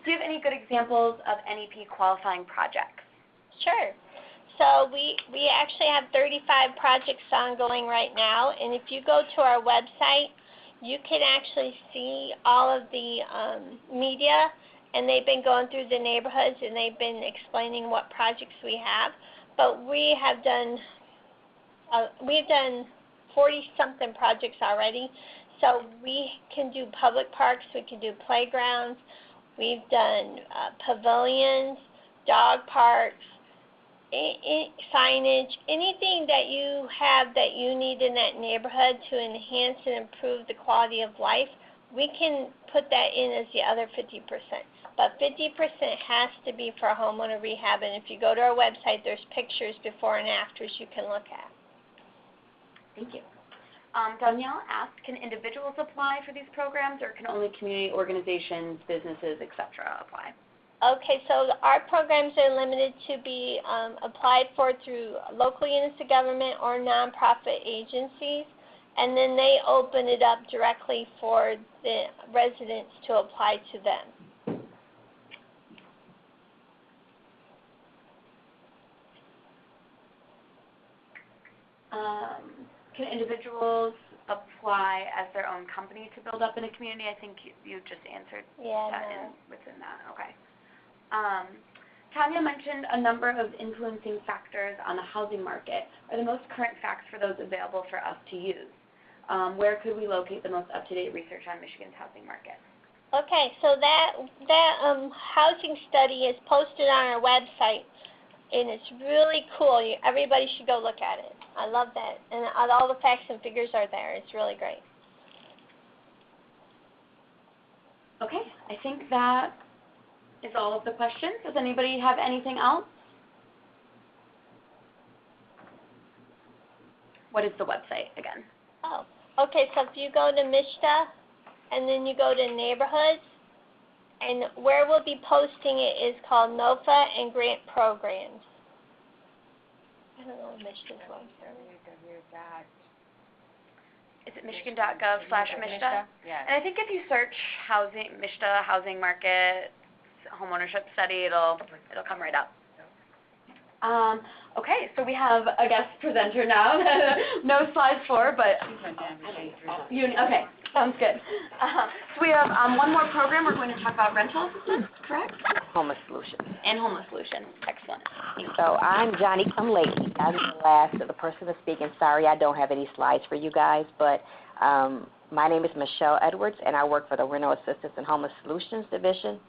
you have any good examples of NEP qualifying projects? Sure. So we actually have 35 projects ongoing right now, and if you go to our website, you can actually see all of the media, and they've been going through the neighborhoods and they've been explaining what projects we have. But we have done we've done 40-something projects already. So we can do public parks, we can do playgrounds, we've done pavilions, dog parks, signage, anything that you have that you need in that neighborhood to enhance and improve the quality of life, we can put that in as the other 50%. But 50% has to be for homeowner rehab, and if you go to our website, there's pictures before and afters you can look at. Thank you. Danielle asked, can individuals apply for these programs, or can only community organizations, businesses, etc. apply? Okay, so our programs are limited to be applied for through local units of government or nonprofit agencies, and then they open it up directly for the residents to apply to them. Can individuals apply as their own company to build up in a community? I think you just answered that within that. Okay. Tanya mentioned a number of influencing factors on the housing market. Are the most current facts for those available for us to use? Where could we locate the most up-to-date research on Michigan's housing market? Okay, so that housing study is posted on our website, and it's really cool. Everybody should go look at it. I love that. And all the facts and figures are there. It's really great. Okay, I think that is all of the questions. Does anybody have anything else? What is the website again? Oh, okay, so if you go to MSHDA and then you go to neighborhoods, and where we'll be posting it is called NOFA and grant programs. I don't know what MSHDA's website is. Is it michigan.gov/MSHDA? Yeah. And I think if you search housing, MSHDA housing market, homeownership study, it'll come right up. Okay, so we have a guest presenter now. No slides for, but okay, sounds good. So we have one more program. We're going to talk about rental assistance, correct? Homeless Solutions. And homeless solutions. Excellent. So I'm Johnny Come Lately. I'm the last of the person to speak, and sorry I don't have any slides for you guys, but my name is Michelle Edwards, and I work for the Rental Assistance and Homeless Solutions Division.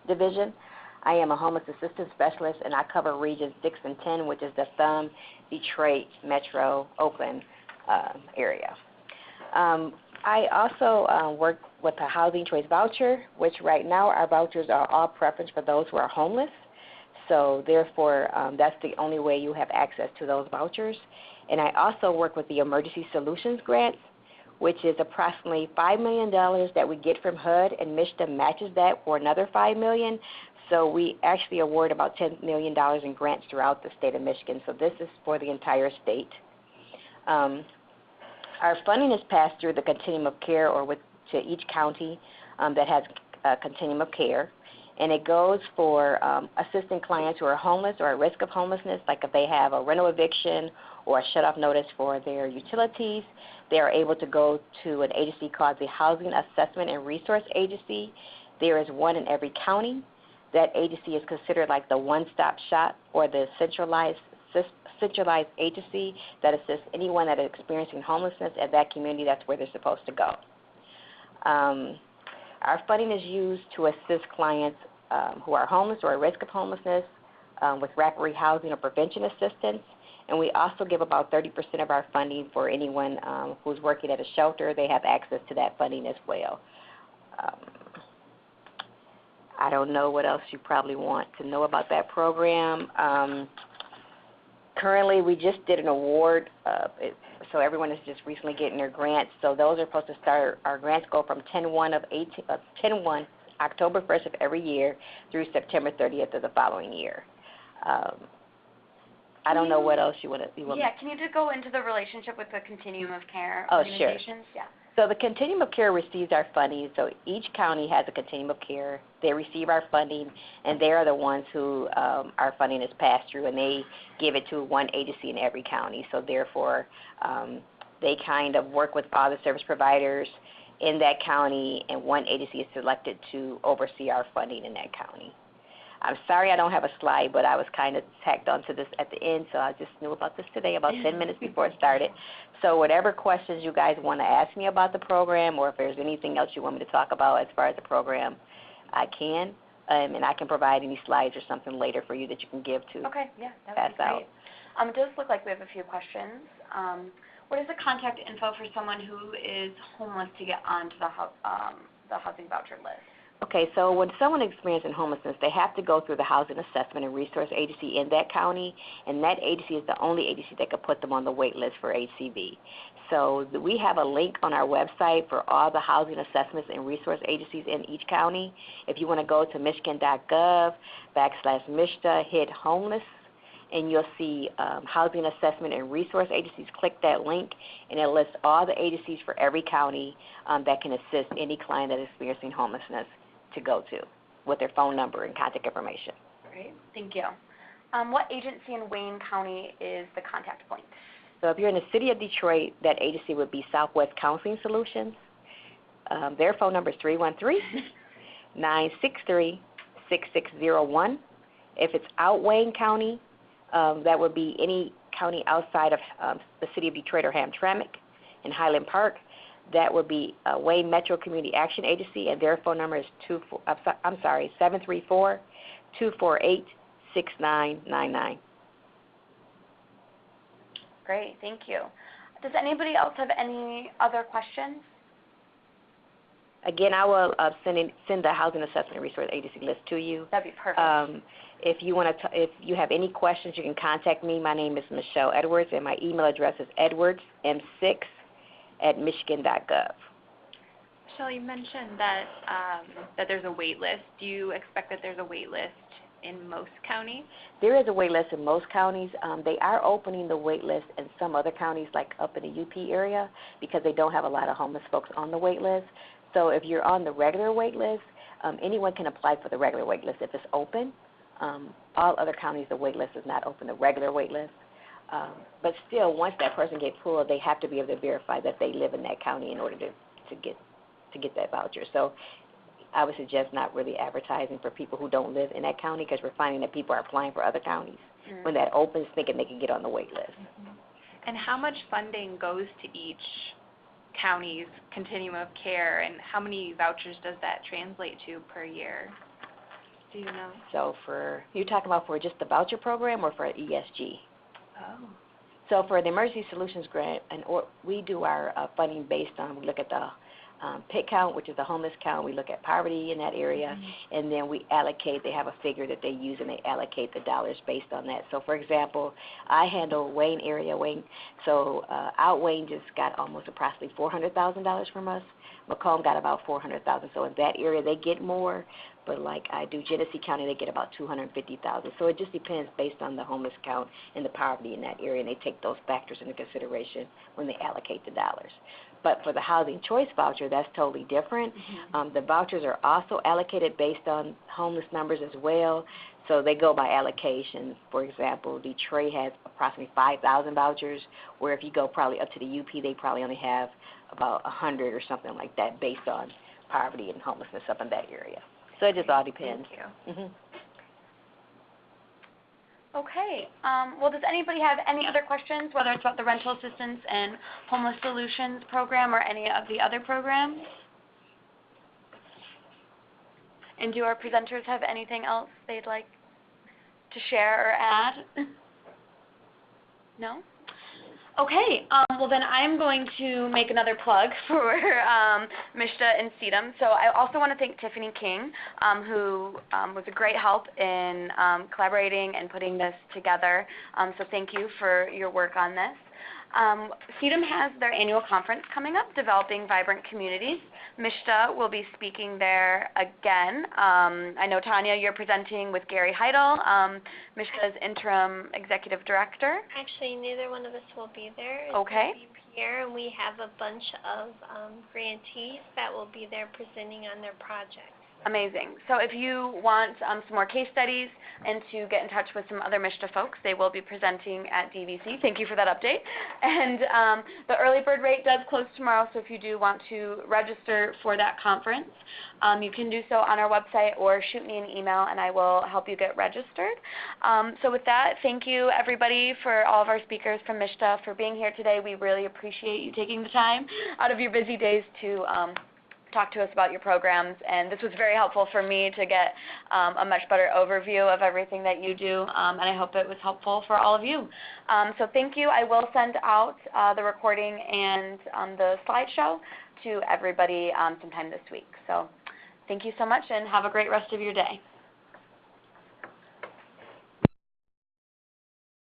I am a homeless assistance specialist, and I cover regions 6 and 10, which is the Thumb, Detroit, Metro, Oakland area. I also work with a housing choice voucher, which right now our vouchers are all preference for those who are homeless. So therefore, that's the only way you have access to those vouchers. And I also work with the Emergency Solutions Grants, which is approximately $5 million that we get from HUD, and MSHDA matches that for another $5 million. So we actually award about $10 million in grants throughout the state of Michigan. So this is for the entire state. Our funding is passed through the continuum of care, or to each county that has a continuum of care. And it goes for assisting clients who are homeless or at risk of homelessness, like if they have a rental eviction or a shut-off notice for their utilities. They are able to go to an agency called the Housing Assessment and Resource Agency. There is one in every county. That agency is considered like the one-stop shop, or the centralized agency that assists anyone that is experiencing homelessness at that community. That's where they're supposed to go. Our funding is used to assist clients who are homeless or at risk of homelessness with rapid housing or prevention assistance. And we also give about 30% of our funding for anyone who's working at a shelter. They have access to that funding as well. I don't know what else you probably want to know about that program. Currently, we just did an award, so everyone is just recently getting their grants. So those are supposed to start, our grants go from 10/1 October 1st of every year through September 30th of the following year. I don't know what else you want to. Yeah, can you just go into the relationship with the Continuum of Care Oh, organizations? Sure. Yeah. So the Continuum of Care receives our funding. So each county has a Continuum of Care. They receive our funding, and they are the ones who our funding is passed through, and they give it to one agency in every county. So therefore, they kind of work with all the service providers in that county, and one agency is selected to oversee our funding in that county. I'm sorry I don't have a slide, but I was kind of tacked onto this at the end, so I just knew about this today, about 10 minutes before it started. So whatever questions you guys want to ask me about the program, or if there's anything else you want me to talk about as far as the program, I can, and I can provide any slides or something later for you that you can give to Okay, yeah, that pass would be great. out. It does look like we have a few questions. What is the contact info for someone who is homeless to get onto the housing voucher list? Okay, so when someone experiences homelessness, they have to go through the Housing Assessment and Resource Agency in that county, and that agency is the only agency that can put them on the wait list for HCV. So we have a link on our website for all the housing assessments and resource agencies in each county. If you want to go to michigan.gov/MSHDA, hit homeless, and you'll see Housing Assessment and Resource Agencies. Click that link, and it lists all the agencies for every county that can assist any client that is experiencing homelessness to go to with their phone number and contact information. Great, thank you. What agency in Wayne County is the contact point? So if you're in the city of Detroit, that agency would be Southwest Counseling Solutions. Their phone number is 313-963-6601. If it's out Wayne County, that would be any county outside of the city of Detroit or Hamtramck in Highland Park. That would be Wayne Metro Community Action Agency, and their phone number is 734-248-6999. Great, thank you. Does anybody else have any other questions? Again, I will send the Housing Assessment and Resource Agency list to you. That'd be perfect. If you want to, if you have any questions, you can contact me. My name is Michelle Edwards, and my email address is edwardsm6@michigan.gov. Michelle, you mentioned that that there's a wait list. Do you expect that there's a wait list in most counties? There is a wait list in most counties. They are opening the wait list in some other counties, like up in the UP area, because they don't have a lot of homeless folks on the wait list. So if you're on the regular wait list, anyone can apply for the regular wait list if it's open. All other counties, the wait list is not open, the regular wait list. But still, once that person gets pulled, they have to be able to verify that they live in that county in order to get that voucher. So I would suggest not really advertising for people who don't live in that county, because we're finding that people are applying for other counties when that opens, thinking they can get on the wait list. And how much funding goes to each county's continuum of care, and how many vouchers does that translate to per year? Do you know? So you're talking about for just the voucher program or for ESG? Oh. So for the Emergency Solutions Grant, we do our funding based on, we look at the PIC count, which is the homeless count. We look at poverty in that area, and then we allocate. They have a figure that they use, and they allocate the dollars based on that. So, for example, I handle Wayne area. So out Wayne just got almost approximately $400,000 from us. Macomb got about $400,000. So in that area, they get more. But like I do Genesee County, they get about $250,000. So it just depends based on the homeless count and the poverty in that area, and they take those factors into consideration when they allocate the dollars. But for the Housing Choice Voucher, that's totally different. The vouchers are also allocated based on homeless numbers as well. So they go by allocation. For example, Detroit has approximately 5,000 vouchers, where if you go probably up to the UP, they probably only have about 100 or something like that based on poverty and homelessness up in that area. So it just all depends. Thank you. Okay. Well, does anybody have any other questions, whether it's about the rental assistance and homeless solutions program or any of the other programs? And do our presenters have anything else they'd like to share or add? No? Okay, well then I'm going to make another plug for MSHDA and CEDAM. So I also want to thank Tiffany King, who was a great help in collaborating and putting this together. So thank you for your work on this. CEDAM has their annual conference coming up, Developing Vibrant Communities. MSHDA will be speaking there again. I know, Tanya, you're presenting with Gary Heidel, MSHDA's interim executive director. Actually, neither one of us will be there. It's Okay. going to be Pierre, and we have a bunch of grantees that will be there presenting on their projects. Amazing. So if you want some more case studies and to get in touch with some other MSHDA folks, they will be presenting at DVC. Thank you for that update. And the early bird rate does close tomorrow, so if you do want to register for that conference, you can do so on our website or shoot me an email and I will help you get registered. So with that, thank you everybody, for all of our speakers from MSHDA for being here today. We really appreciate you taking the time out of your busy days to talk to us about your programs, and this was very helpful for me to get a much better overview of everything that you do, and I hope it was helpful for all of you. So thank you. I will send out the recording and the slideshow to everybody sometime this week. So thank you so much and have a great rest of your day.